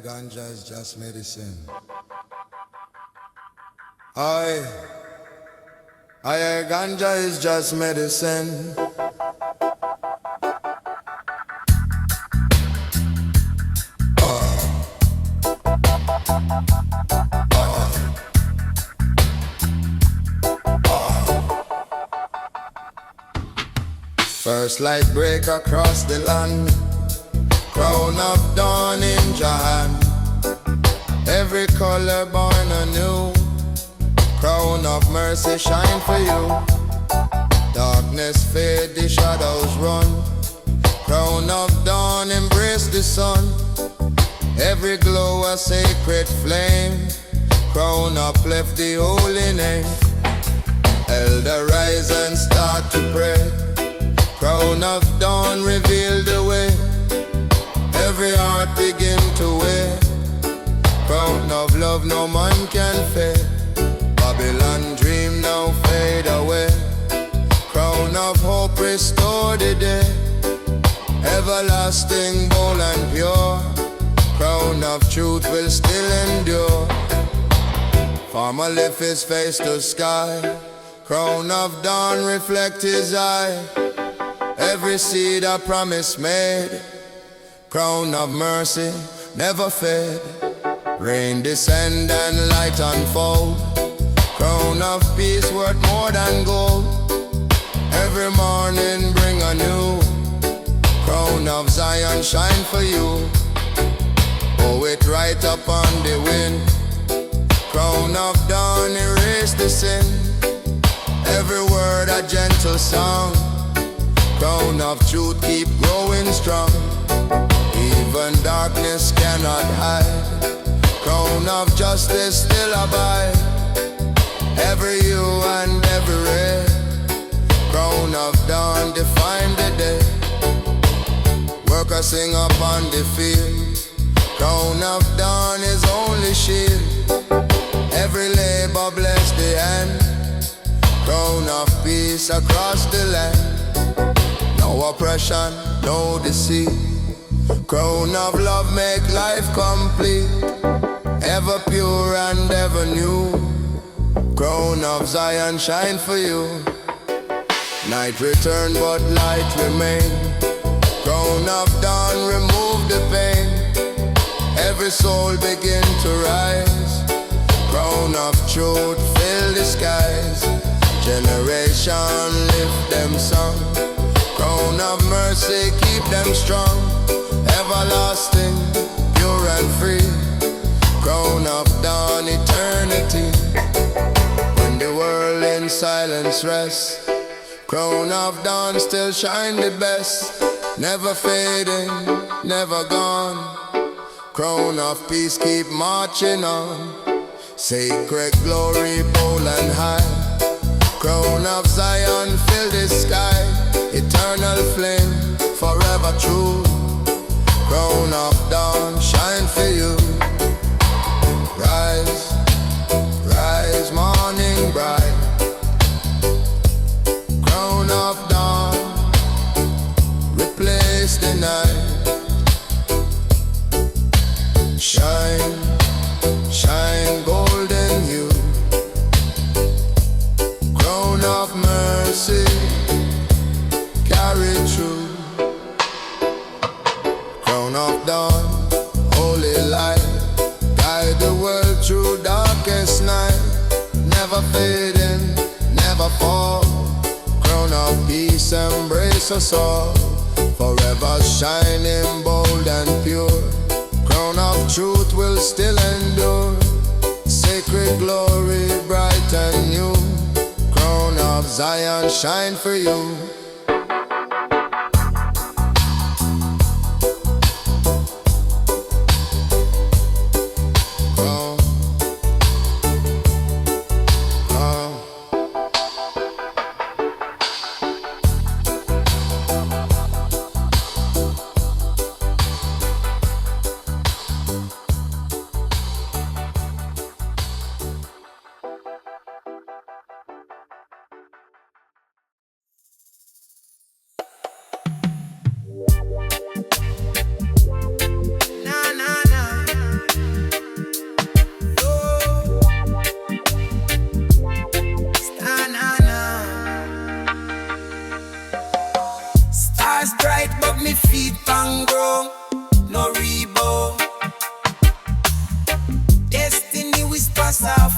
Ganja is just medicine. Ganja is just medicine. First light break across the land, crown of dawn in Jahan. Every color born anew, crown of mercy shine for you. Darkness fade, the shadows run, crown of dawn embrace the sun. Every glow a sacred flame, crown uplift the holy name. Elder rise and start to pray, crown of dawn reveal the way. Every heart begin to wear, crown of love no man can fade. Babylon dream now fade away, crown of hope restore the day. Everlasting, bold and pure, crown of truth will still endure. Farmer lift his face to sky, crown of dawn reflect his eye. Every seed a promise made, crown of mercy never fade. Rain descend and light unfold, crown of peace worth more than gold. Every morning bring a new, crown of Zion shine for you. Oh, it right up on the wind, crown of dawn erase the sin. Every word a gentle song, crown of truth keep growing strong. Even darkness cannot hide, crown of justice still abide. Every hue and every ray, crown of dawn define the day. Workers sing up on the field, crown of dawn is only shield. Every labor bless the hand, crown of peace across the land. No oppression, no deceit, crown of love make life complete. Ever pure and ever new, crown of Zion shine for you. Night return but light remain, crown of dawn remove the pain. Every soul begin to rise, crown of truth fill the skies. Generation lift them song, crown of mercy keep them strong. Everlasting, pure and free, crown of dawn eternity. When the world in silence rests, crown of dawn still shine the best. Never fading, never gone, crown of peace keep marching on. Sacred glory bold and high, crown of Zion fill the sky. Eternal flame forever true, crown of dawn shine for you. Rise, rise morning bright, crown of dawn replace the night. Shine, shine golden hue, crown of mercy carry through. Crown of dawn, holy light, guide the world through darkest night. Never fading, never fall, crown of peace embrace us all. Forever shining bold and pure, crown of truth will still endure. Sacred glory bright and new, crown of Zion shine for you.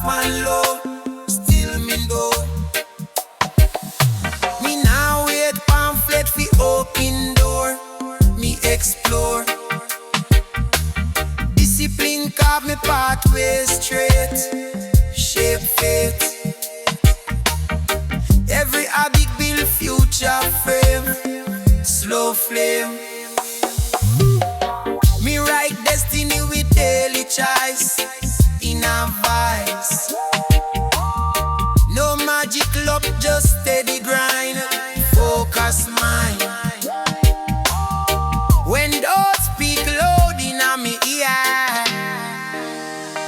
man low, still me go. Me now wait pamphlet fi open door. Me explore. Discipline carve me pathway straight. Shape fate. Every habit build future frame. Slow flame. Me write destiny with daily choice. In a vice. No magic luck, just steady grind. Focus mind. When those speak loud in a me ear,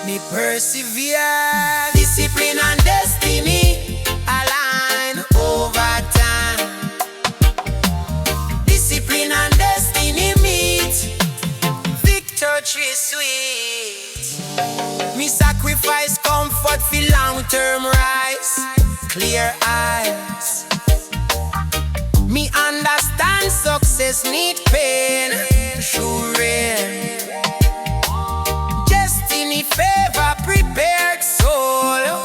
me persevere. Discipline and destiny align over time. Discipline and destiny meet. Victory sweet. Me sacrifice comfort for long-term rise. Clear eyes. Me understand success need pain. True rain. Destiny favor prepared soul.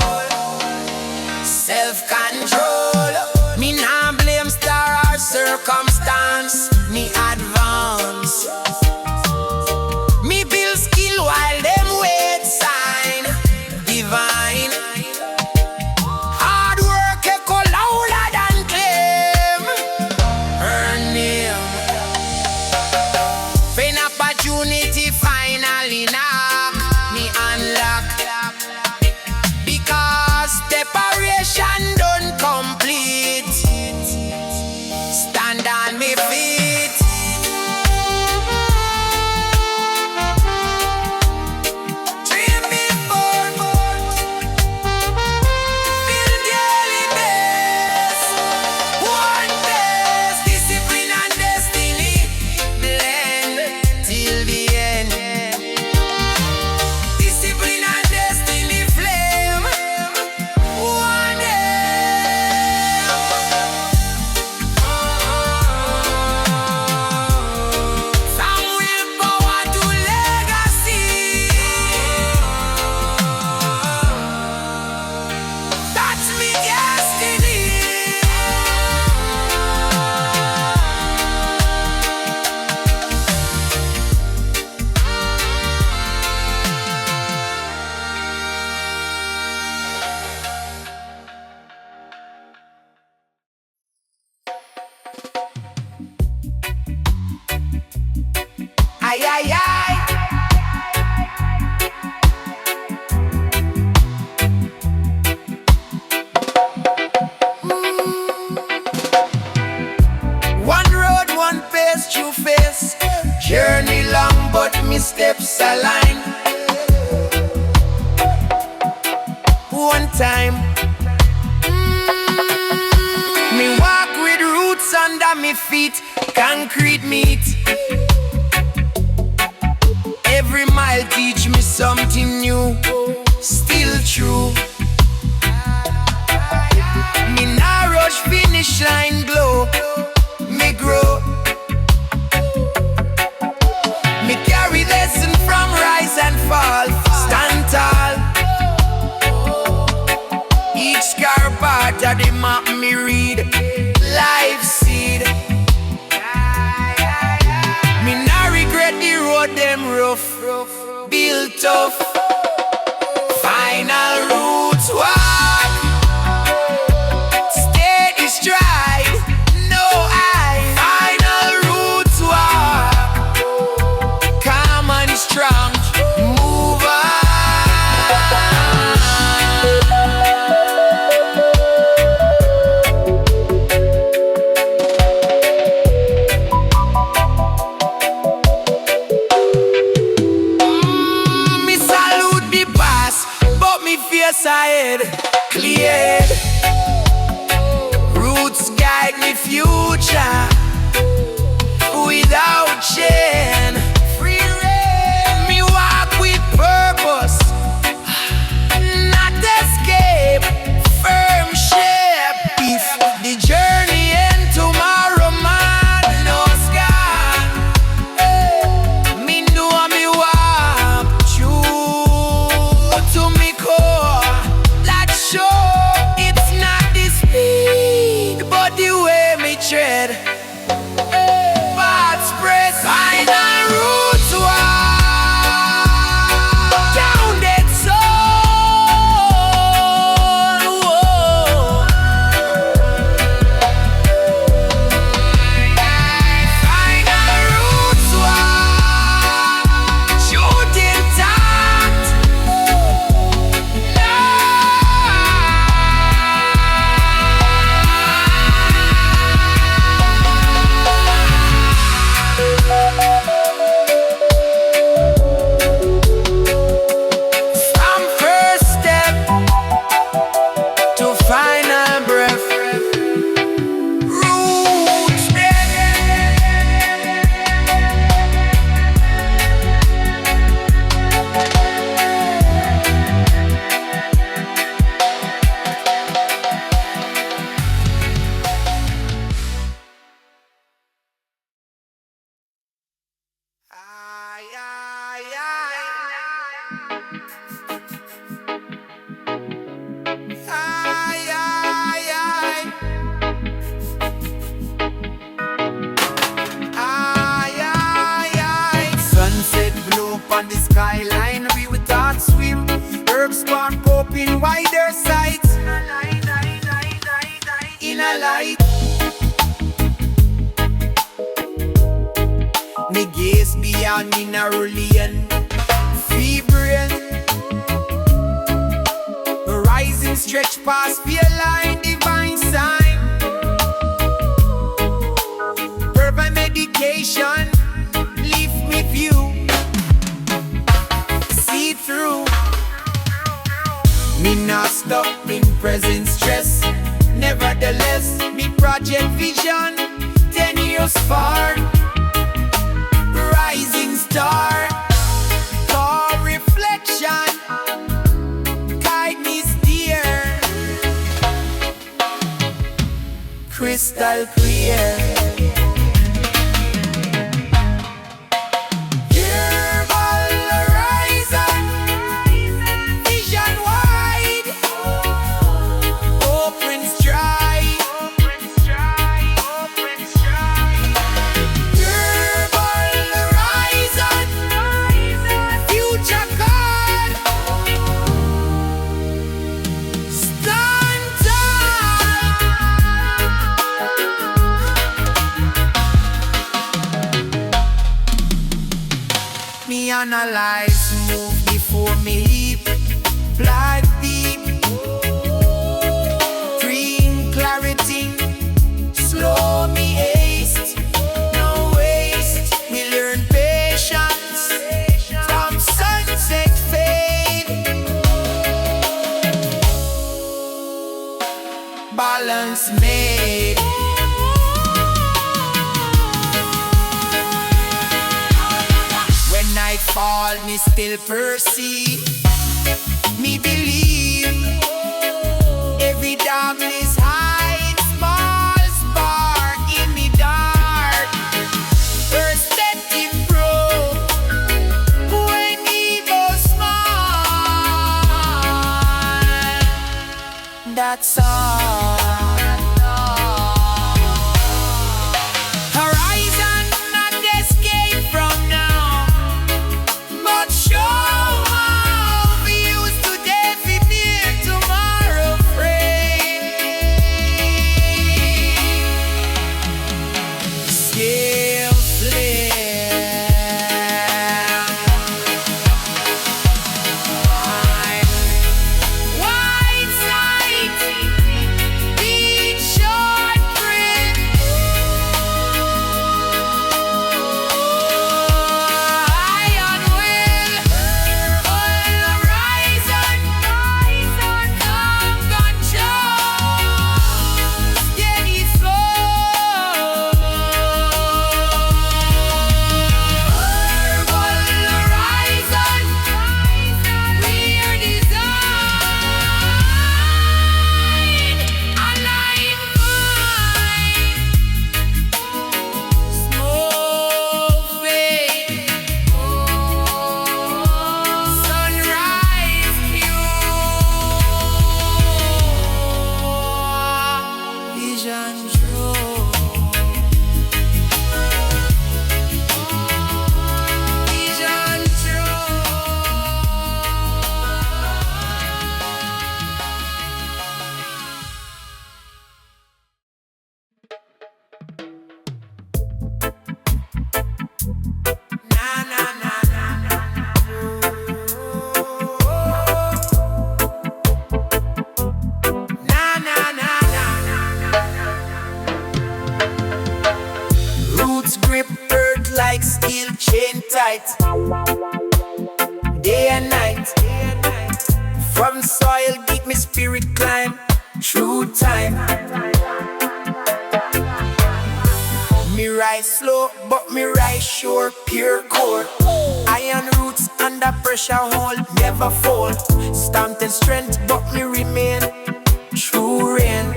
Self-control. Me nah blame star or circumstance. Me advance. Me build skill while them wait sign. Divine. Hard work echo louder than claim. Earn name. Pain opportunity finally knock. Me unlock. Because preparation done complete. Stand on me feet. Dream before build daily base. One base. Discipline and destiny blend till the end. Discipline and destiny flame. One day. Some will power to legacy. That's me destiny. Ay, ay, ay. One road, one pace, true face. Journey long, but me steps align. One time. Me walk with roots under me feet. Concrete meat. Every mile teach me something new. Still true. Me nah rush finish line glow. Me grow. Me carry lesson from rise and fall. Stand tall. Each scar part of the map me read. Life seed. Me nah regret the road them rough. Built tough. Final roots walk. Steady stride. No eye. Final roots walk. Calm and strong. Move on. Me salute the past, but me face ahead. Cleared. Roots guide me future. Without chain. Free rein. Me walk with purpose. Not escape. Firm shape. If the journey end tomorrow, man, no scar. Me know me walk true to me core. Aye, aye, aye. Aye, aye, aye. Sunset blue on the skyline, we with thoughts swim. Herb spark open wider sights. In a light. Me gaze beyond mineral fever. Horizon stretch past fear line, divine sign. Purple medication, lift me view. See through. Me not stuck in present stress. Nevertheless, me project vision 10 years far. Rising star, call reflection, guide me steer. Crystal clear. Me analyze, move before me leap. Blood deep, dream clarity. Slow me haste, no waste. Me learn patience from sunset fade. Balance made. Night fall, me still perceive. Me believe every darkness hides small spark in me dark. Perspective broke when evil small. That's all. Chain tight, day and night. From soil deep, me spirit climb through time. Me rise slow, but me rise sure, pure core. Iron roots under pressure hold, never fall. Stamped in strength, but me remain true rain.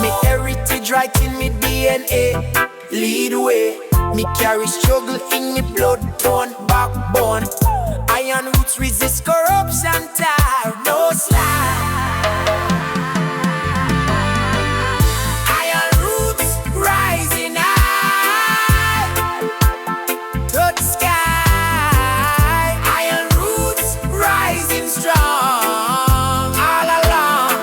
Me heritage right in me DNA. Lead way, me carry struggle in me blood, torn back roots resist corruption, tar, no slide. Iron roots rising high, touch sky. Iron roots rising strong all along.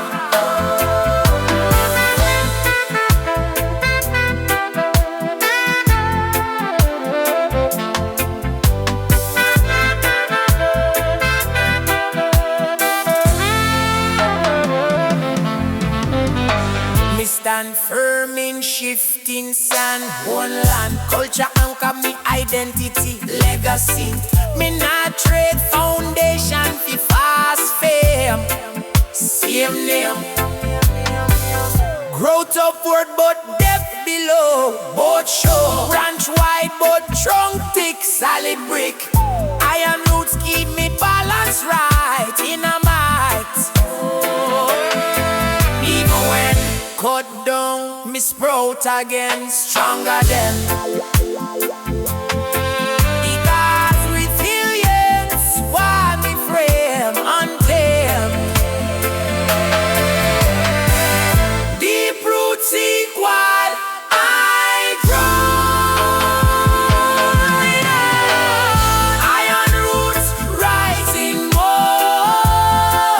Me stand firm in shifting sand. One land, culture anchor me identity, legacy. Me not trade foundation fi fast fame. Same name. Growth upward but depth below. Both show. Branch wide but trunk thick. Solid brick. Iron roots keep me balance right in a might. Even when cut down, me sprout again, stronger than. Because resilience, why me frame untamed. Deep roots equal, I grind. Iron roots rising more.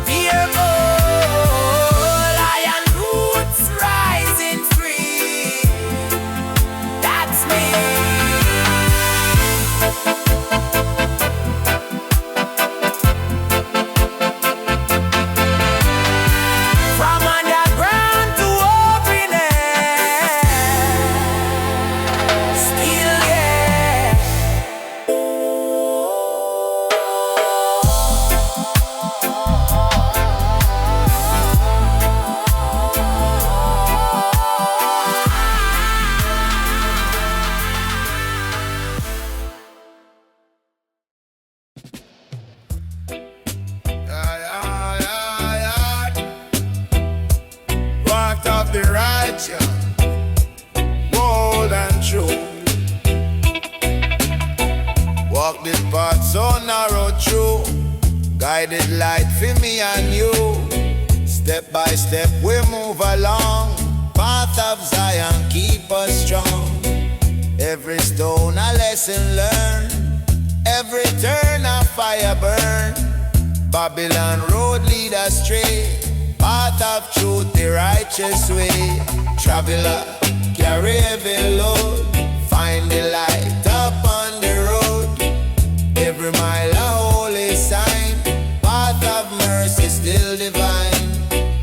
Fear goal, iron roots rising free. That's me. From underground to open air, still yeah. Walked off the righteous, bold and true. Walk this path so narrow, true. Guided light for me and you. Step by step we move along. Path of Zion keep us strong. Every stone a lesson learned. Every turn a fire burn. Babylon road lead astray. Path of truth, the righteous way. Traveler, carry heavy load. Find the light up on the road. Every mile a holy sign. Path of mercy still divine.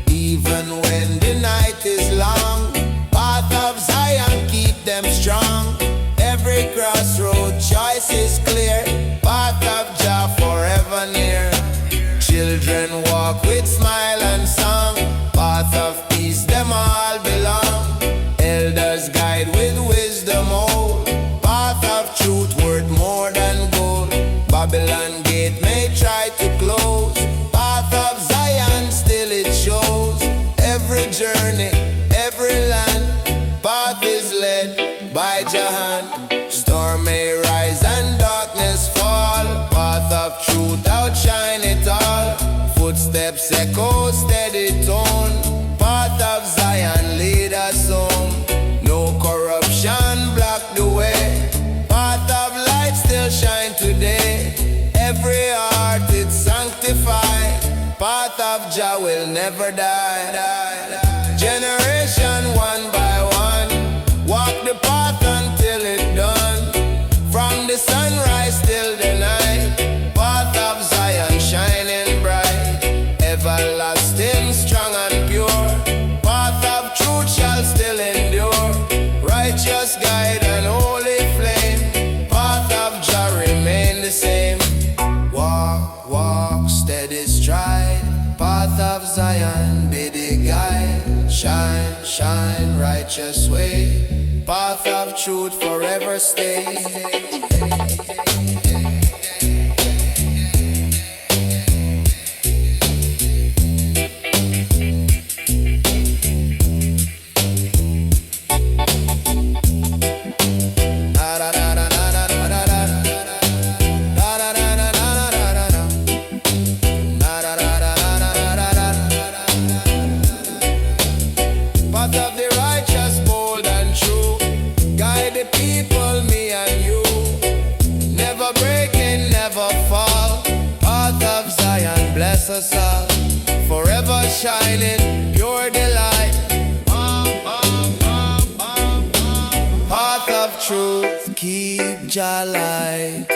Even when the night is long. Path of Zion keep them strong. Every crossroad choice is clear. Path of Jah forever near. Children walk with smile and song. Path of peace them all belong. Elders guide with wisdom old. Path of truth worth more than gold. Babylon gate may try to close. Path of Zion still it shows. Every journey, every land. Path is led by Jahan. Storm may rise and darkness fall. Path of truth outshine it all. Footsteps echo steady tone. Path of Zion lead us home. No corruption block the way. Path of light still shine today. Every heart it's sanctified. Path of Jah will never die. Generation one by one. Walk the path until it done. From the sunrise till the night. Path of Zion shining bright. Everlasting, strong and pure. Path of truth shall still endure. Righteous guide and holy flame. Path of Jah remain the same. Walk, walk, steady stride. Path of Zion be the guide. Shine, shine, righteous way. Path of truth forever stay. us all, forever shining, pure delight. Path of truth, keep Jah light.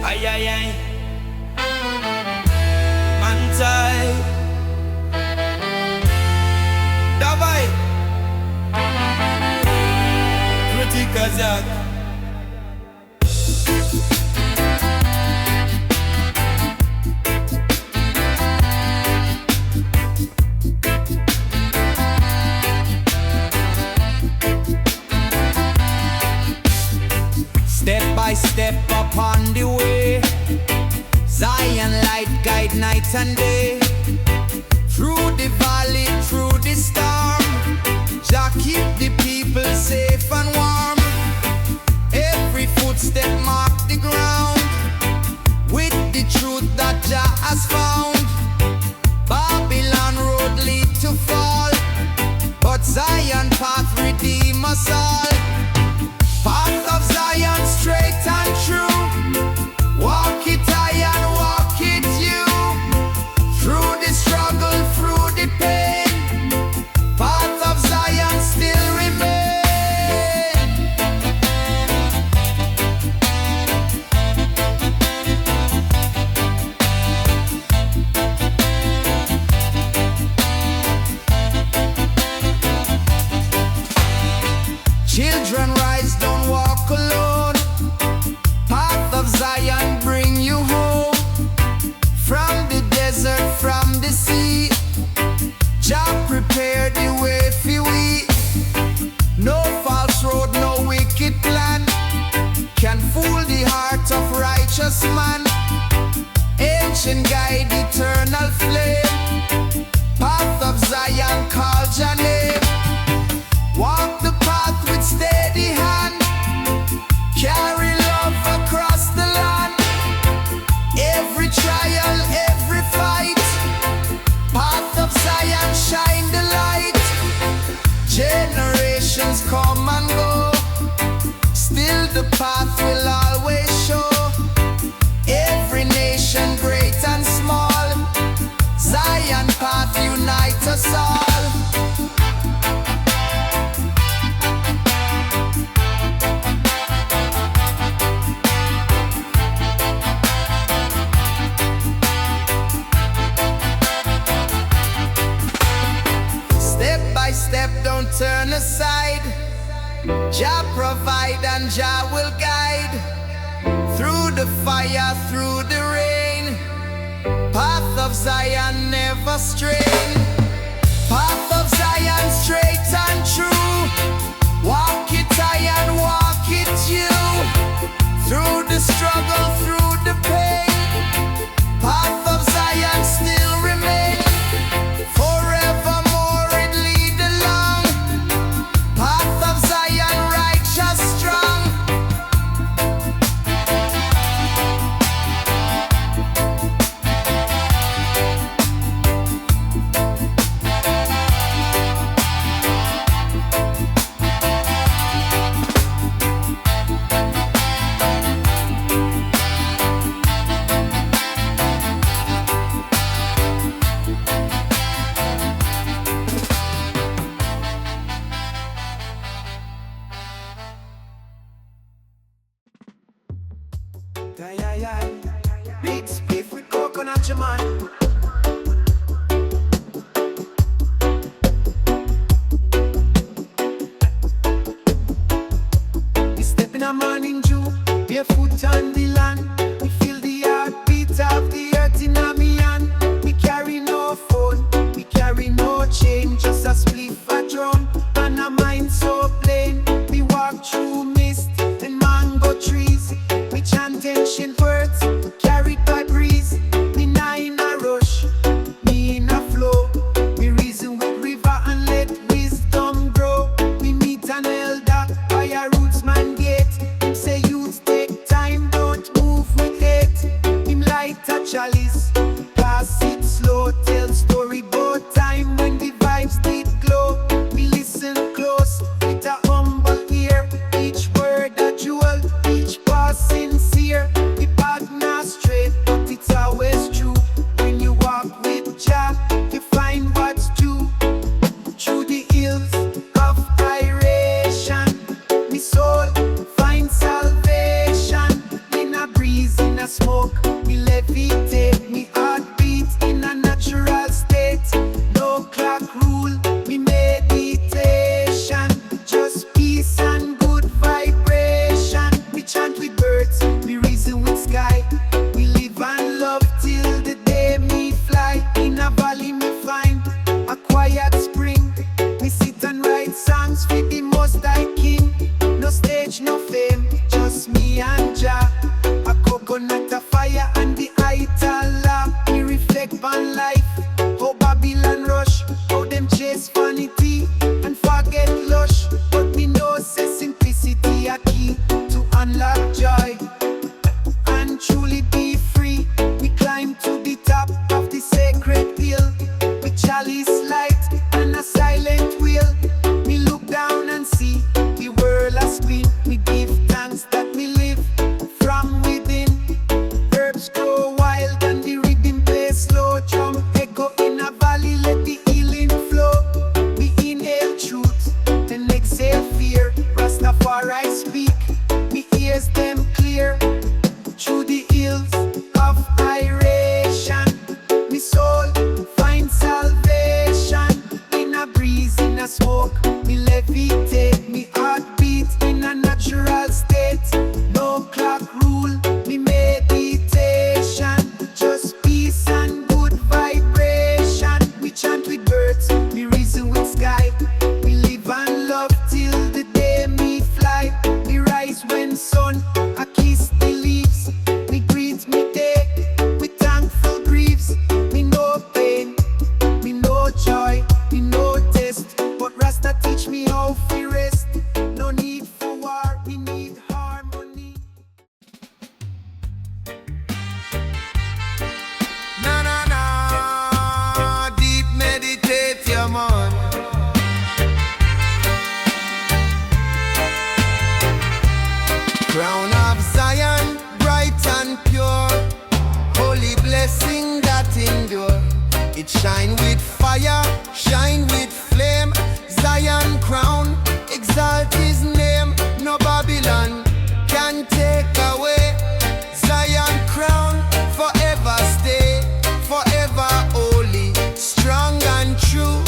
Ay, ay, ay. Mantai. Davai. Pretty Kazak. Step by step upon the way, Zion light guide night and day. Through the valley, through the storm, Jah keep the people safe and warm. Every footstep mark the ground with the truth that Jah has found. Babylon road lead to fall, but Zion path redeem us all. Path of Zion straight and true. Walk it high and walk it you. Through the struggle, through the pain, path of Zion still remain. Children rise, don't walk alone. Path of Zion bring you home. From the desert, from the sea, Jah prepare the way for we. No false road, no wicked plan can fool the heart of righteous man. Ancient guide, eternal flame, path of Zion, call Jah name. Walk the path with steady hand, carry love across the land. Every trial, every fight, path of Zion, shine the light. Generations come and go, still the path will always show. Every nation, great and small, Zion path unite us all. Step, don't turn aside. Jah provide and Jah will guide. Through the fire, through the rain, path of Zion never strain. Path of Zion straight and true. Walk it high and walk it you. Through the struggle, through the pain, path of Zion still remain. Forevermore it lead along, path of Zion righteous strong. Big spliff with coconut, your man. We step in a morning dew, barefoot on the land. We feel the heartbeat of the earth in a me hand. We carry no phone, we carry no chain, just a spliff, a drum, and a mind so plain. We walk through mist and mango trees. We chant ancient words, carried by breeze. Me not in a rush, me in a flow. We reason with river and let wisdom grow. We meet an elder by a roots man gate. Him say youth take time, don't move. a smoke. Me levitate, me heartbeat in a natural state. No clock rule, me meditation. Just peace and good vibration. Me chant with birds, me reason with sky. We live and love till the day me fly. In a valley me find a quiet spring. Me sit and write songs for the most high king. No stage, no fame, just me and Jah. A coconut, a fire and the idol. Me reflect on life, how Babylon rush, how them chase vanity and forget lush. But me know say simplicity a key to unlock joy and truly be free. We climb to the top of the sacred hill with chalice light and a silent will. Me look down and see the world a spin. Me give thanks that me live from within. Herbs grow wild and the rhythm plays slow. Drum echo in a valley, let the healing flow. We inhale truth, then exhale fear. Rastafari speak, me ears them clear. Through the hills of iration, me soul find salvation. In a breeze, in a smoke, me levitate. Me heartbeat in a natural state. No clock rule, me meditation. Just peace and good vibration. We chant with birds, me reason with sky. We live and love till the day me fly. We rise when sun a kiss the leaves. We greet me day with thankful griefs. Me no pain, me no joy, me no test. But Rasta teach me how to rest. No need for war, we need harmony. Na na na, deep meditate your man. Crown of Zion, bright and pure, holy blessing that endure. It shine with fire, shine with flame. Zion crown, exalt his name. No Babylon can take away. Zion crown, forever stay, forever holy, strong and true.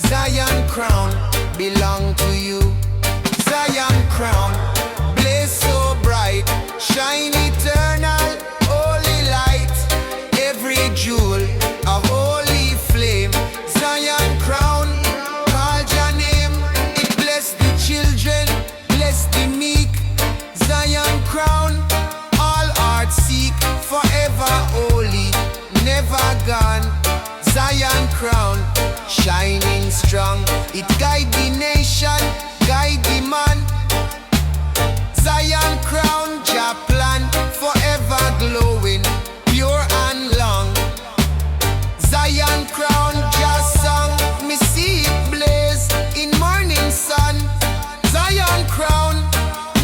Zion crown belong to you. Zion crown, blaze so bright, shine eternal, holy light. Every jewel a holy flame. Zion crown, call your name. It bless the children, bless the meek. Zion crown, all hearts seek, forever holy, never gone. Zion crown, shining strong. It guide the nation, guide the man. Zion crown, Jah plan, forever glowing, pure and long. Zion crown, Jah song, me see it blaze in morning sun. Zion crown,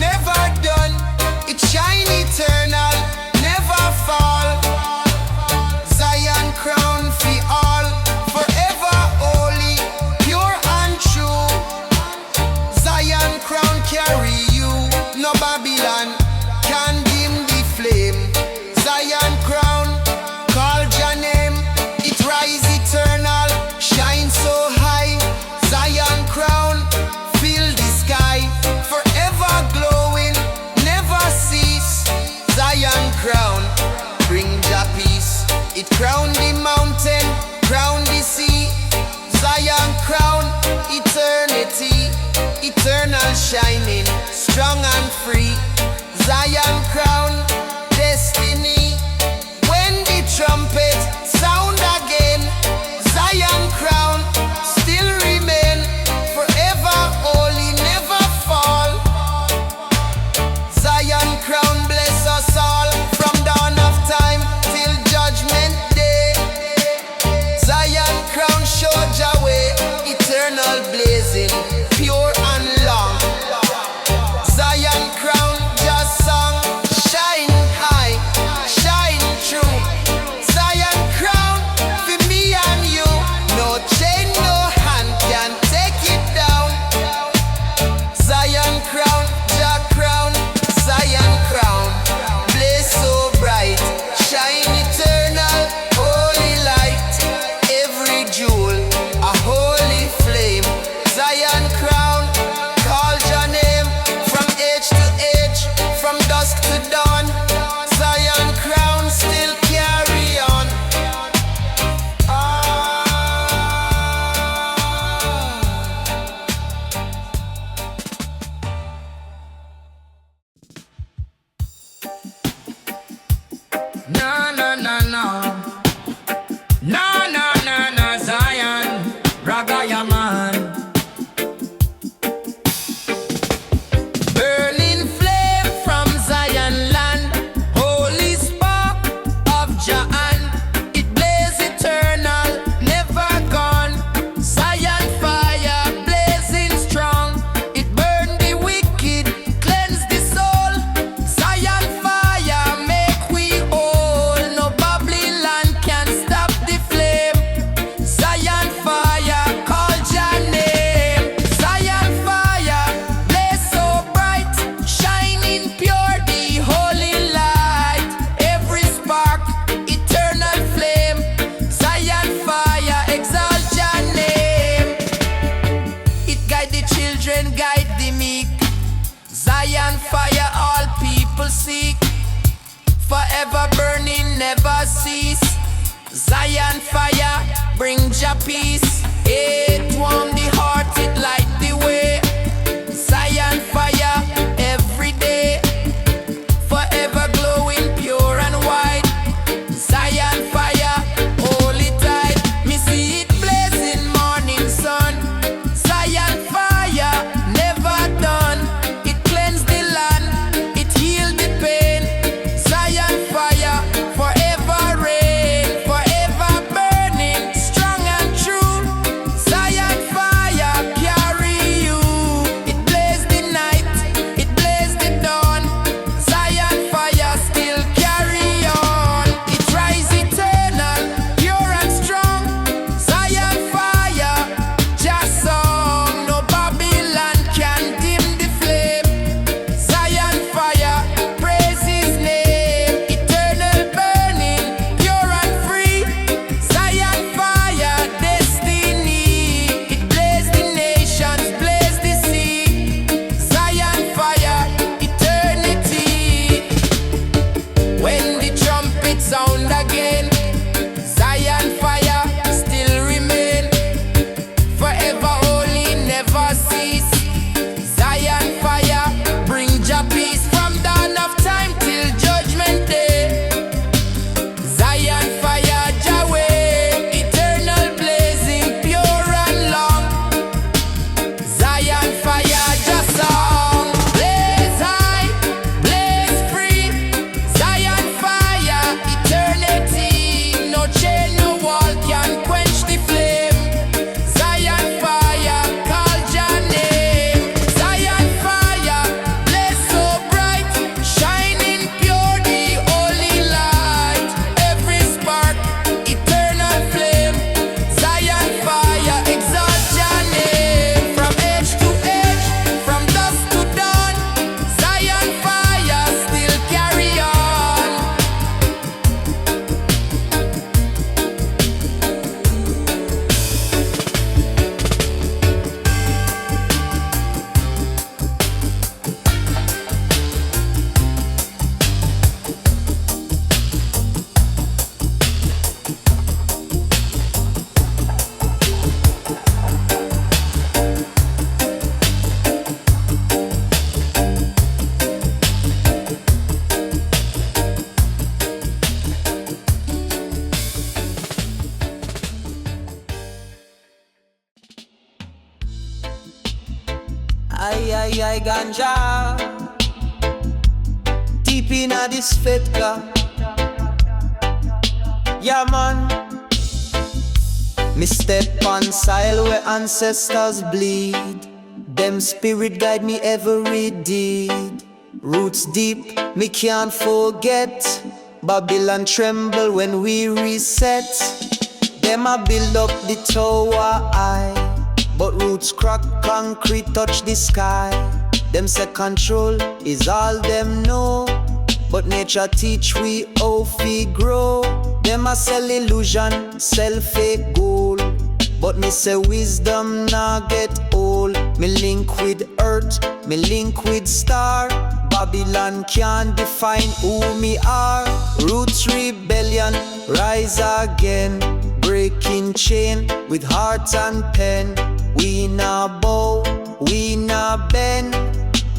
never done, it shine eternal, never fall. Zion crown fi all, forever holy, pure and true. Zion crown carry you, no Babylon can dim the flame. Zion crown, call your name, it rise eternal, shine so high. Zion crown, fill the sky, forever glowing, never cease. Zion crown, bring Jah peace. It crown the mountain, crown the sea. Zion crown, eternity, eternal shining, strong and free. Zion crown, destiny. When the trumpet sound again, Zion crown still remain, forever holy, never fall. Zion crown bless us all, from dawn of time till judgment day. Zion crown show Jah way, eternal blazing, pure and long. Zion crown from dusk to dawn. Zion crown still carry on. No, no, no, no. No, no, no, no, Zion, Reggae man. Burning flame from Zion land, holy spark of Jah. It blaze eternal, never gone. Zion fire blazing strong. It burn the wicked, cleanse the soul. Zion fire make we whole. No Babylon can stop the flame. Zion fire call Jah name. Zion fire blaze so bright, shining pure the holy light. Every spark eternal flame. Zion fire exalt Jah name. It guide the children, guide the meek. Zion fire all people seek. Forever burning, never cease. Zion fire bring Jah peace. It warm the heart, it light the way. Zion fire every day, forever glowing pure and white. Zion fire, hold it tight. Me see it blazing morning sun. Zion fire never done. It cleanse the land, it heal the pain. Zion fire forever reign, forever burning, strong and true. Zion fire carry you. It blaze the night, it blaze the dawn. Zion fire still carry on. It rise eternal, pure and strong. Zion fire, Jah song. No Babylon can dim the flame. Zion fire, praise his name. Eternal burning, pure and free. Zion fire, destiny. It blaze the nations, blaze the sea. Zion fire, eternity. When the trumpet sound again, Zion fire still remain. Forever holy, never cease. Zion fire bring Jah peace from dawn of time till judgment day. Zion fire Jah way, eternal blazing, pure and long. Zion fire Jah song, blaze high, blaze free. Zion fire, eternity. No chain, no wall can quench the flame. Zion fire, call Jah name. Zion fire, blaze so bright, shining pure the holy light. Every spark, eternal flame. Zion fire, exalt Jah name. From edge to edge, from dusk to dawn. Zion fire still carry on. Ay, ganja. Deep in a this fetka. Yeah, man. Me step on soil where ancestors bleed. Them spirit guide me every deed. Roots deep, me can't forget. Babylon tremble when we reset. Them a build up the tower high, but roots crack, concrete touch the sky. Them say control is all them know, but nature teach we how we grow. Them a sell illusion, sell fake gold, but me say wisdom nah get old. Me link with earth, me link with star. Babylon can't define who me are. Roots rebellion, rise again. Breaking chain with heart and pen. We nah bow, we nah bend.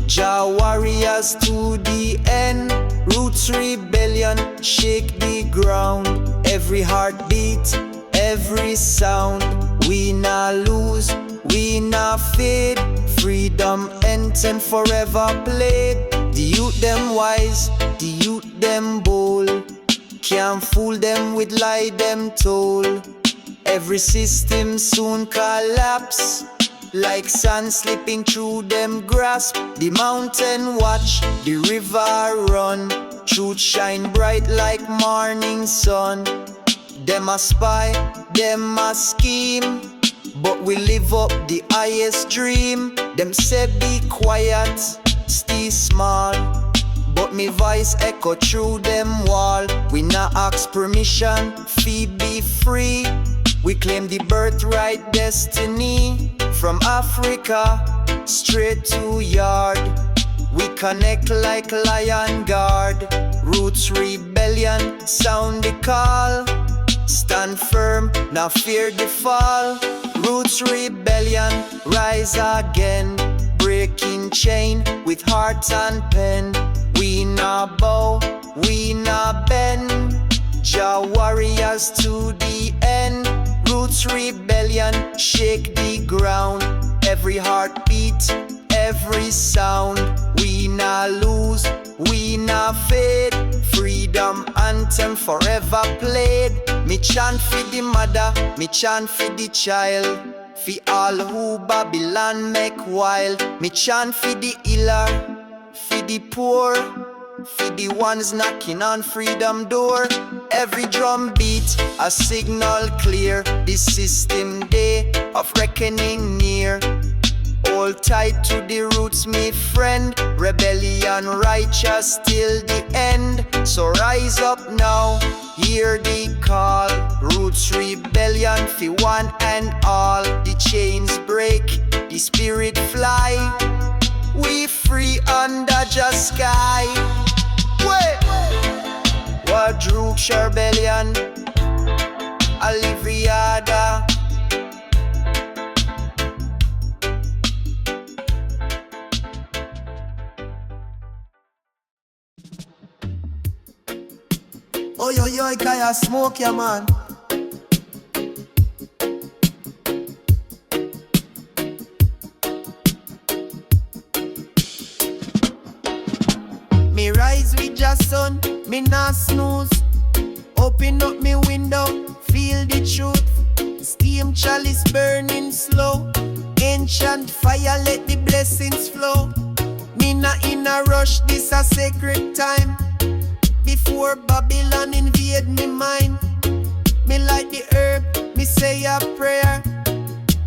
Jah warriors to the end. Roots rebellion, shake the ground. Every heartbeat, every sound. We nah lose, we nah fade. Freedom anthem forever played. The youth them wise, the youth them bold. Can't fool them with lie them told. Every system soon collapse. Like sand slipping through them grasp. The mountain watch, the river run. Truth shine bright like morning sun. Them a spy, them a scheme, but we live up the highest dream. Them say be quiet, stay small, but me voice echo through them wall. We not ask permission, fee be free. We claim the birthright destiny. From Africa, straight to yard. We connect like lion guard. Roots rebellion, sound the call. Stand firm, now fear the fall. Roots rebellion, rise again. Breaking chain with heart and pen. We nah bow, we nah bend. Jah warriors to the end. Roots rebellion, shake the ground. Every heartbeat, every sound. We nah lose, we nah fade. Freedom anthem forever played. Me chant for the mother, me chant for the child. For all who Babylon make wild. Me chant for the healer, for the poor, for the ones knocking on freedom door. Every drum beat, a signal clear. This system day of reckoning near. Hold tight to the roots, me friend. Rebellion righteous till the end. So rise up now, hear the call. Roots rebellion for one and all. The chains break, the spirit fly. We free under just sky. Wait, what Roots rebellion? Aliviada. Oh yo yo, kaya smoke ya man. Me rise with your sun, me not snooze. Open up me window, feel the truth. Steam chalice burning slow. Ancient fire, let the blessings flow. Me not in a rush, this a sacred time. Before Babylon invade me mind. Me light the herb, me say a prayer.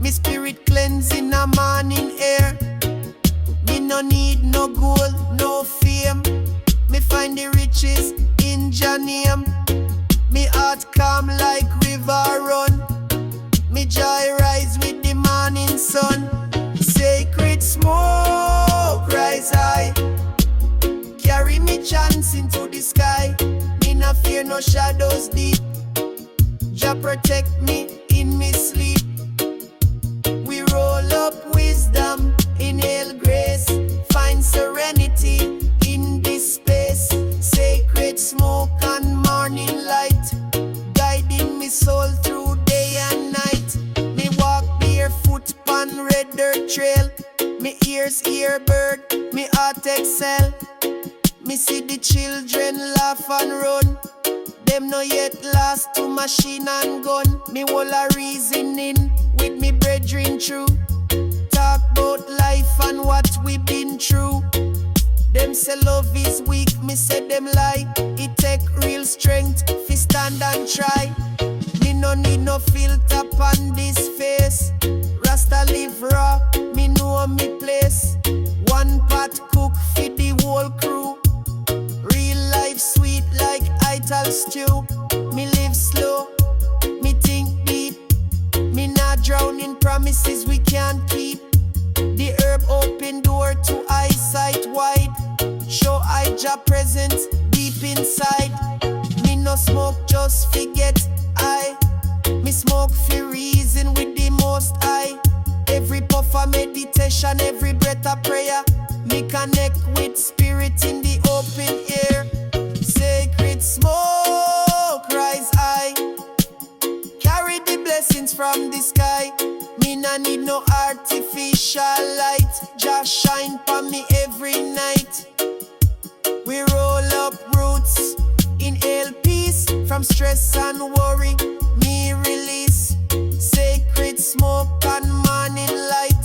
Me spirit cleansing a morning air. Me no need no gold, no fame. Me find the riches in Jah name. Me heart calm like river run. Me joy rise with the morning sun. Sacred smoke rise high. Carry me chance into the sky. Me no fear no shadows deep. Jah protect me in me sleep. We roll up wisdom, inhale grace. Find serenity in this space. Sacred smoke and morning light, guiding me soul through day and night. Me walk barefoot on red dirt trail. Me ears hear bird, me heart excel. Me see the children laugh and run. Them no yet lost to machine and gun. Me whole a reasoning with me brethren true. Talk about life and what we been through. Them say love is weak, me say them lie. It take real strength fi stand and try. Me no need no filter on this face. Rasta live raw, me know me place. One pot cook fi the whole crew. Real life sweet like ital stew. Me live slow, me think deep. Me not drown in promises we can't keep. The herb open door to eyesight wide. Show Jah presence deep inside. Me no smoke just forget I. Me smoke for reason with the most high. Every puff of meditation, every breath of prayer. Me connect with spirit in the open air. Sacred smoke rise high. Carry the blessings from the sky. Me nah need no artificial light. Just shine for me every night. We roll up roots, inhale peace from stress and worry. Me release sacred smoke and morning light.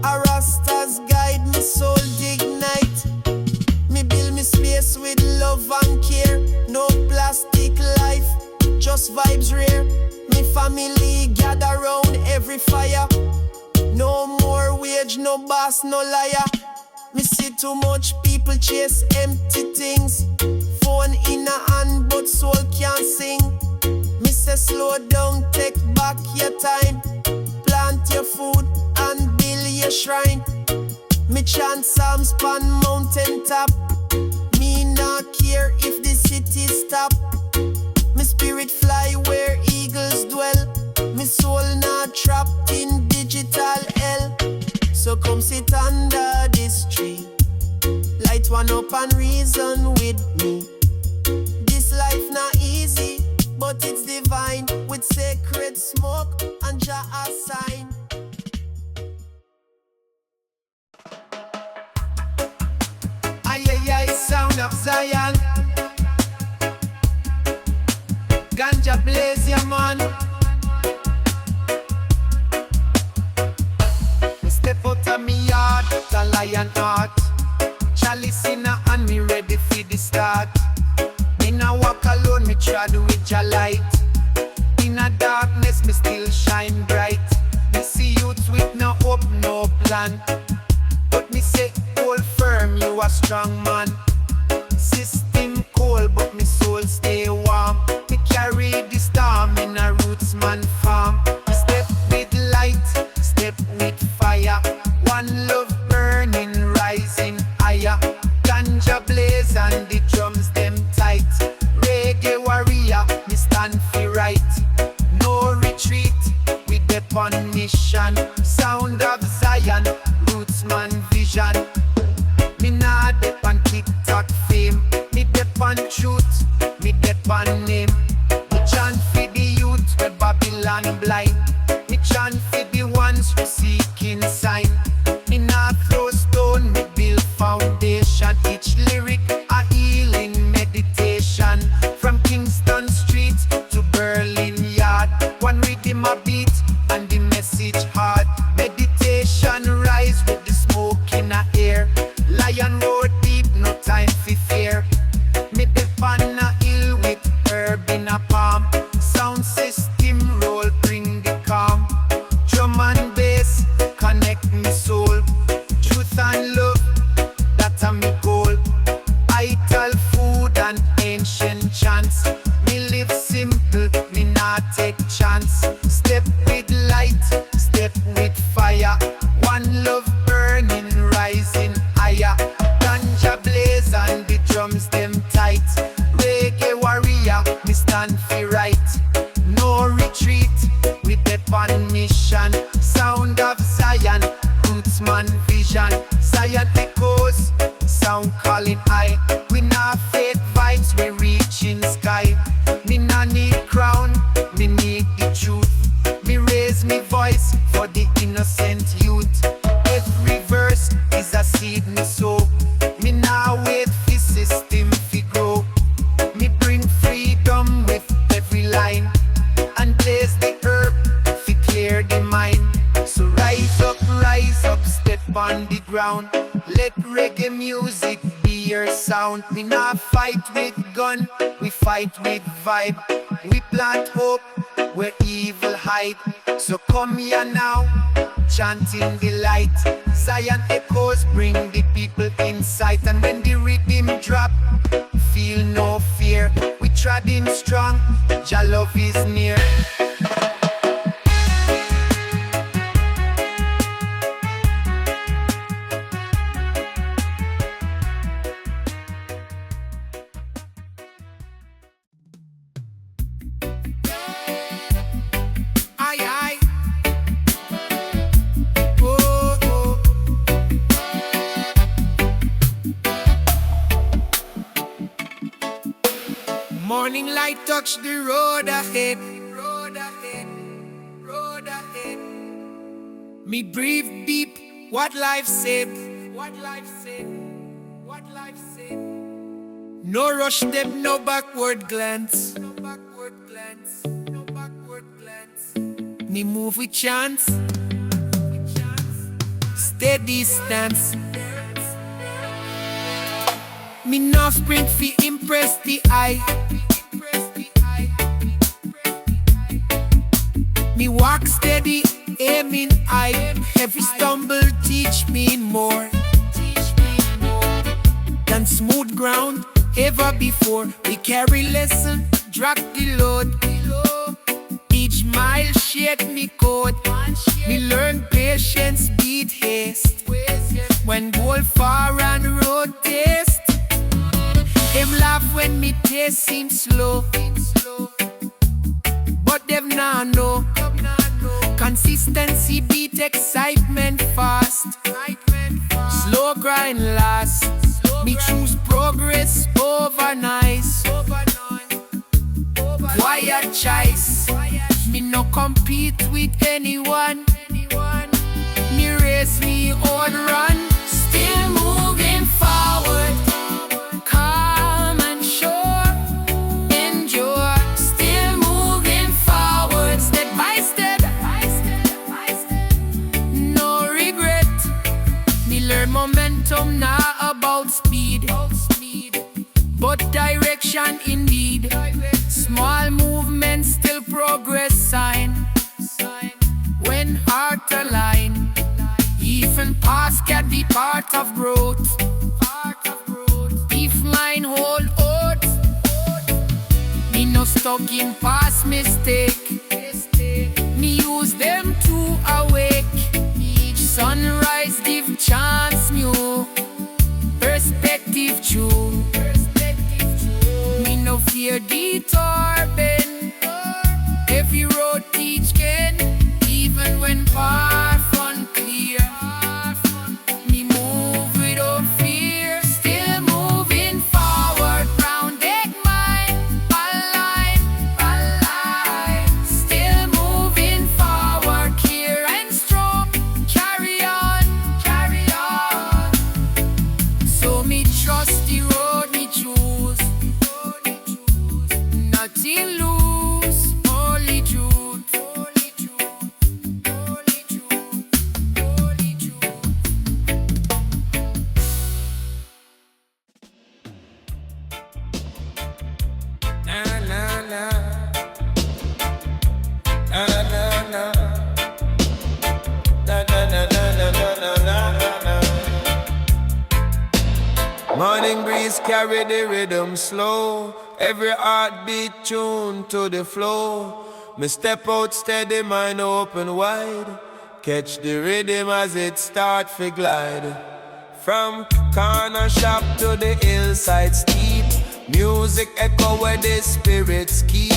A Rasta's guide me soul ignite. Me build me space with love and care. No plastic life, just vibes rare. Me family gather round every fire. No more wage, no boss, no liar. Me see too much people chase empty things. Phone in a hand but soul can't sing. Me say slow down, take back your time. Plant your food and build your shrine. Me chant psalms pan mountain top. Me not care if the city stop. Me spirit fly where eagles dwell. Me soul not trapped in digital hell. So come sit under this tree. Light one up and reason with me. This life not easy, but it's divine. With sacred smoke and Jah a sign. Ay, ay, ay, sound of Zion. Ganja blaze, yeah, man. Me step out of me yard, the lion heart. Chalice in a hand, me ready for the start. Me nah walk alone, me trod with your light. In a darkness, me still shine bright. Me see youth with no hope, no plan. But me say, hold firm, you a strong man. System cold, but me soul stay warm. Me carry the storm in a roots man farm. Step with light, step with fire. One love burning, rising higher. Ganja blaze and the drums them tight. Reggae warrior, me stand for right. No retreat, we dep on mission. Sound of Zion, roots man vision. Me nah dep on TikTok fame. Me dep on truth, me dep on name. Me chant for the youth where Babylon blind. Me chant for the ones who seeking sign. Me nah throw stone, me build foundation. Each lyric a healing meditation. From Kingston Street to Berlin Yard. One rhythm a beat and the message hard. Meditation rise with the smoke in the air. Lion road deep, no time for fear. Me dep on a hill with herb in a palm. Sound system roll, bring the calm. Drum and bass, connect me soul. Truth and love, that's a me goal. Ital food and ancient chants. Me live simple, me not take chance. Step with light, step with fire. One love burning, rising higher. Ganja blaze and the drums them tight. Reggae warrior, me stand for right. No retreat, we dep on mission. Sound of Zion, roots man vision. Zion echoes, sound calling high. We not fake vibes, we reaching sky. Me nah need crown, me need the truth. Me raise me voice for the innocent youth. Every verse is a seed me sow. Me nah wait for system fi grow. Me bring freedom with every line. And blaze the herb fi clear the mind. So rise up, step on the ground. Let reggae music be your sound. We not fight with gun, we fight with vibe. We plant hope where evil hide. So come here now, chanting the light. Zion echoes bring the people insight. And when the rhythm drop, feel no fear. We treading strong, Jah love is near. Morning light touch the road ahead. Road ahead. Road ahead. Me breathe deep. What life said. What life said. What life said. No rush step, no backward glance. No backward glance. No backward glance. Me move with chance. Steady stance. Me no sprint fi impress the eye. Me walk steady, aiming high. Every stumble teach me more than smooth ground ever before. We carry lesson, drag the load. Each mile shake me code. Me learn patience, beat haste. When goal far and road taste, them laugh when me taste seems slow, but them nah know. Consistency beat excitement fast. Slow grind last. Me choose progress over nice. Quiet choice. Me no compete with anyone. Me race me own run. Still moving forward. Calm and sure. Endure. Still moving forward. Step by step. No regret. Me learn momentum now about speed. But direction indeed. Small movements still progress sign. When heart align, even past can be part of growth. If mine hold oath, me no stuck in past mistake. Me use them to awake. Each sunrise give chance new perspective true. Me no fear detour bend. Every road teach can, even when path unclear. Me move without fear, still moving forward. Grounded mind, alive. Still moving forward, clear and strong. Carry on. So me trust the road me choose. Nothing lose, only truth. Na na na. Na na na. Na na na na na na na. Morning breeze carry the rhythm slow. Every heartbeat tuned to the flow. Me step out steady, mind open wide. Catch the rhythm as it start to glide. From corner shop to the hillside steep. Music echo where the spirits keep.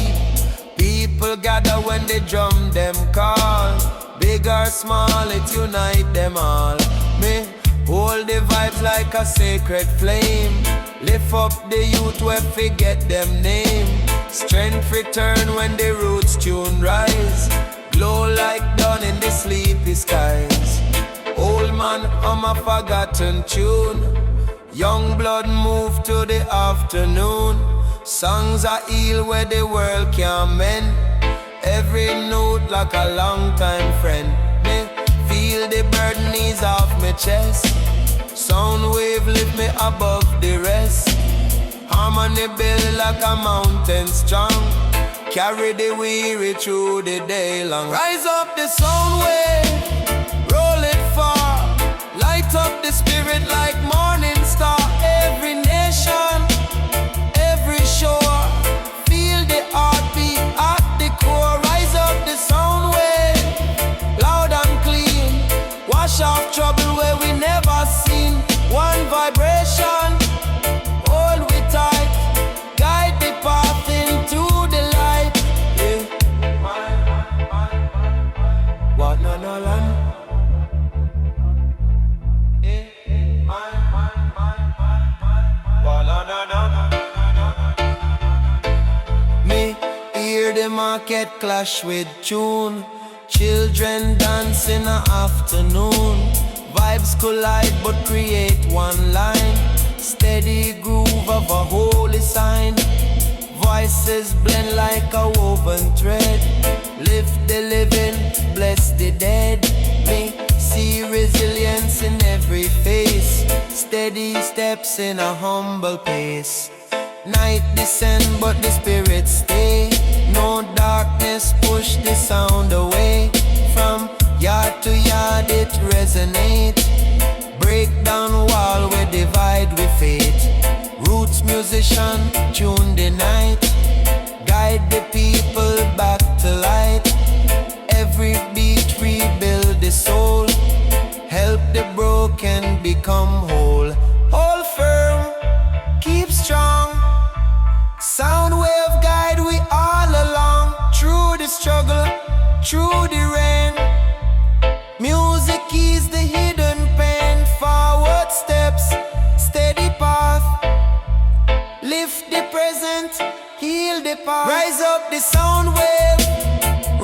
People gather when the drum them call. Big or small, it unite them all. Me hold the vibes like a sacred flame. Lift up the youth where forget them name. Strength return when the roots tune rise. Glow like dawn in the sleepy skies. Old man a forgotten tune. Young blood move to the afternoon. Songs are heal where the world can mend. Every note like a long time friend. Me feel the burden ease off my chest. Sound wave lift me above the rest. Harmony build like a mountain strong. Carry the weary through the day long. Rise up the sound wave, roll it far. Light up the spirit like morning star. Every nation, every shore. Feel the heartbeat at the core. Rise up the sound wave, loud and clean. Wash off trouble where we never seen. One vibration, hold we tight. Guide the path into the light. Yeah. What no land? Yeah. market clash with tune. Children dance in the afternoon. Vibes collide but create one line. Steady groove of a holy sign. Voices blend like a woven thread. Lift the living, bless the dead. Me see resilience in every face. Steady steps in a humble pace. Night descend but the spirit stay. No darkness push the sound away. From yard to yard it resonate. Break down wall we divide with faith. Roots musician tune the night. Guide the people back to light. Every beat rebuild the soul. Help the broken become whole. Hold firm, keep strong. Sound wave guide we all along. Through the struggle, through the rain. Music is the hidden pain. Forward steps, steady path. Lift the present, heal the past. Rise up the sound wave,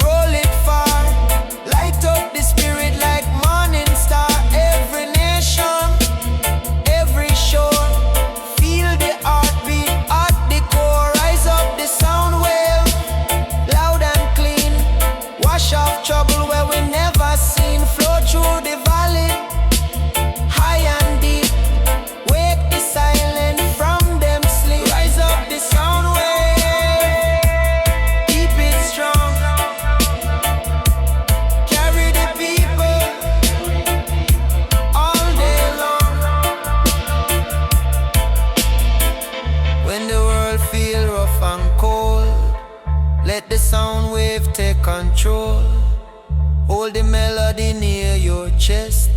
roll it far. Light up the spirit like morning star. Every nation, every shore. Feel the heartbeat at the core. Rise up the sound wave, loud and clean. Wash off trouble where we never seen. Flow through the valley, high and deep. Wake the silent from them sleep. Rise up the sound wave, keep it strong. Carry the people all day long. When the world feel rough and cold, let the sound wave take control. Hold the melody near your chest.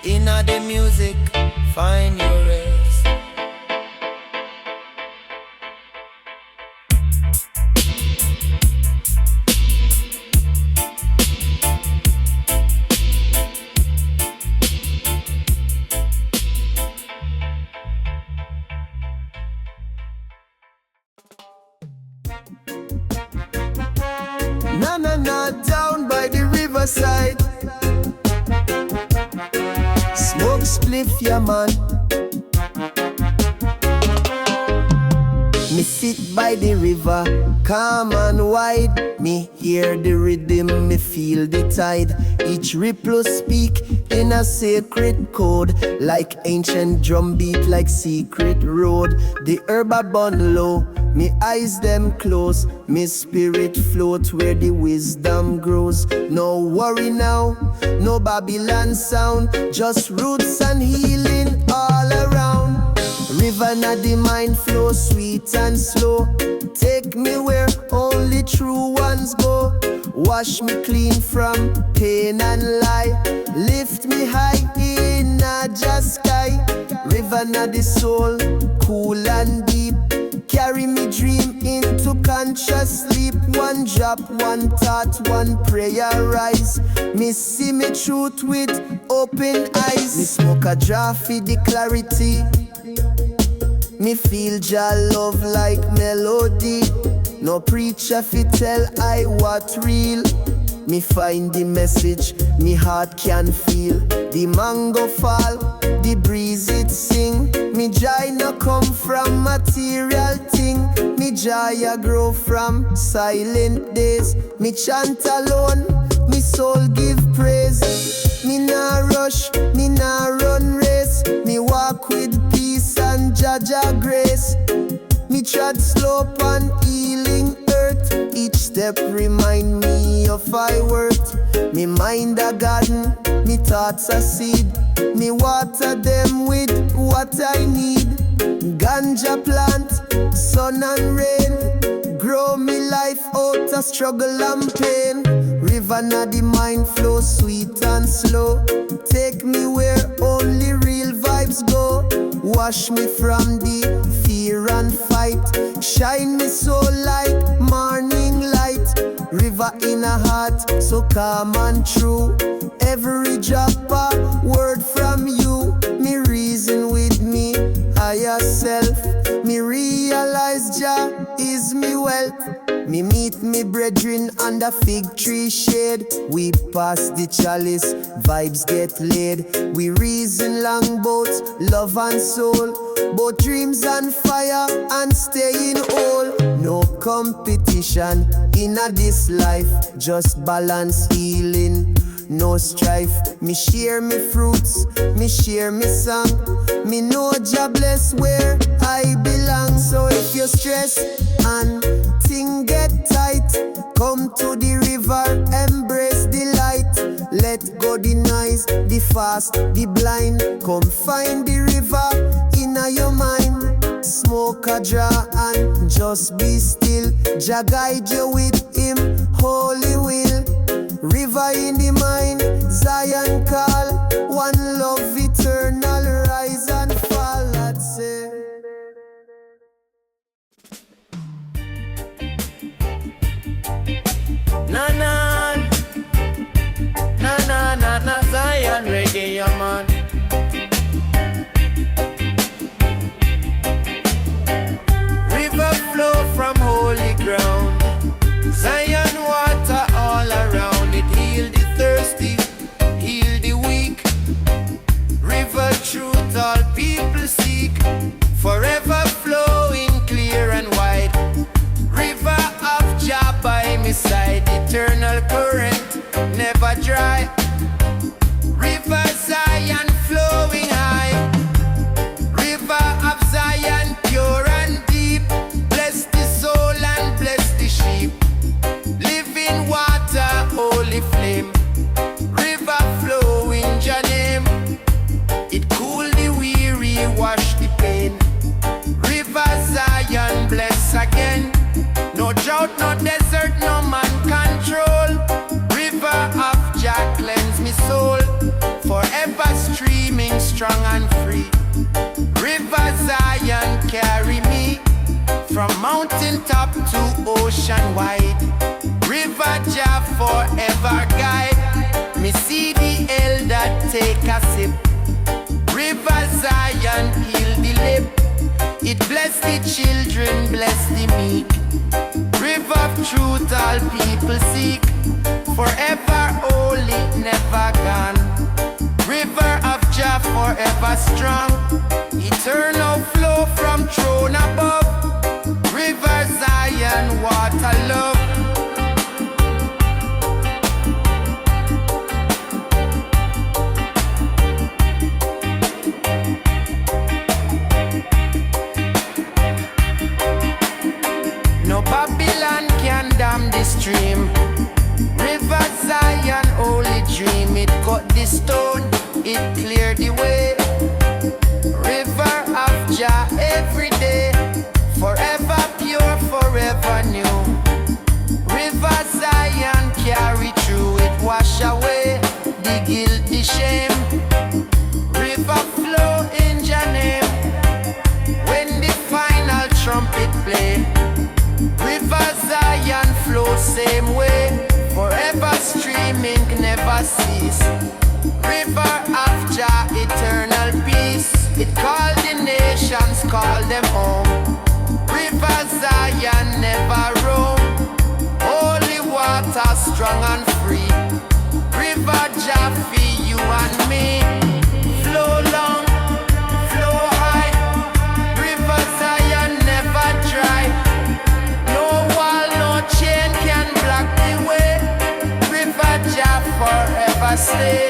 Inna the music, find your rest. Na na na, down by the riverside. Smoke spliff, yeah man. Me sit by the river, calm and wide. Me hear the rhythm, me feel the tide. Each ripple speak in a sacred code, like ancient drum beat, like secret road. The herb a bun low, me eyes them close. Me spirit float where the wisdom grows. No worry now, no Babylon sound, just roots and healing all around. River na the mind flow sweet and slow. Take me where only true ones go. Wash me clean from pain and lie. Lift me high in a just sky. River na the soul, cool and deep. Carry me dream into conscious sleep. One drop, one thought, one prayer rise. Me see me truth with open eyes. Me smoke a draw for the clarity. Me feel Jah love like melody. No preacher fi tell I what real. Me find the message, me heart can feel. The mango fall, the breeze it sing. Me joy no come from material thing. Me joy a grow from silent days. Me chant alone, me soul give praise. Me nah rush, me nah run race. Me walk with peace and Jaja grace. Me tread slope on healing earth. Each step remind me of my worth. Me mind a garden, me thoughts a seed. Me water them with what I need. Ganja plant, sun and rain. Grow me life out of struggle and pain. River na the mind flow sweet and slow. Take me where only real vibes go. Wash me from the fear and fight. Shine me so like morning light. River in a heart so calm and true. Every drop a word from you. Me reason with me higher self. Me realize wise Jah is me wealth. Me meet me brethren under fig tree shade. We pass the chalice, vibes get laid. We reason long bout love and soul, both dreams and fire and staying whole. No competition in a this life, just balance healing, no strife. Me share me fruits, me share me song. Me know Jah bless where I belong. So if you're stressed and thing get tight, come to the river, embrace the light. Let go the noise, the fast, the blind. Come find the river inna your mind. Smoke a draw and just be still. Jah guide you with him holy will. River in the mind, Zion call. One love eternal, rise and fall, I'd say. Na na, na na na na, Zion reggae, yeah man. River flow from holy ground, Zion water all around. It heal the thirsty, heal the weak. River truth all people seek, forever flowing clear and wide. River of Jah by me side, eternal current, never dry. River Zion flowing high, river of Zion pure and deep. Bless the soul and bless the sheep. Living water, holy flame, river flowing Jah name. It cool the weary, wash the pain. River Zion bless again. No drought, no desert, no man control. River of Jah cleanse me soul, forever streaming strong and free. River Zion carry me from mountain top to ocean wide. River Jah forever guide me. See the elder take a sip. River Zion heal the lip. It bless the children, bless the meek. River of truth all people seek, forever holy, never gone. River of Jah forever strong, eternal flow from throne above. River Zion water love. No Babylon can dam the stream. River Zion holy dream. It cut the stone, it cleared the way. River of Jah every day, forever pure, forever new. River Zion carry through, it wash away the guilt, the shame. River flow in Jah name. When the final trumpet play, River Zion flow same way, forever streaming, never cease. River of Jah, eternal peace. It called the nations, call them home. River Zion never roam. Holy water, strong and free. River Jah for you and me. Flow long, flow high. River Zion never dry. No wall, no chain can block the way. River Jah forever stay.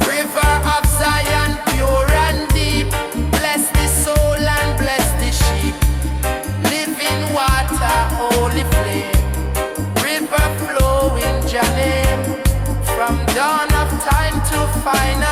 River of Zion, pure and deep. Bless the soul and bless the sheep. Living water, holy flame. River flowing Jah name. From dawn of time to final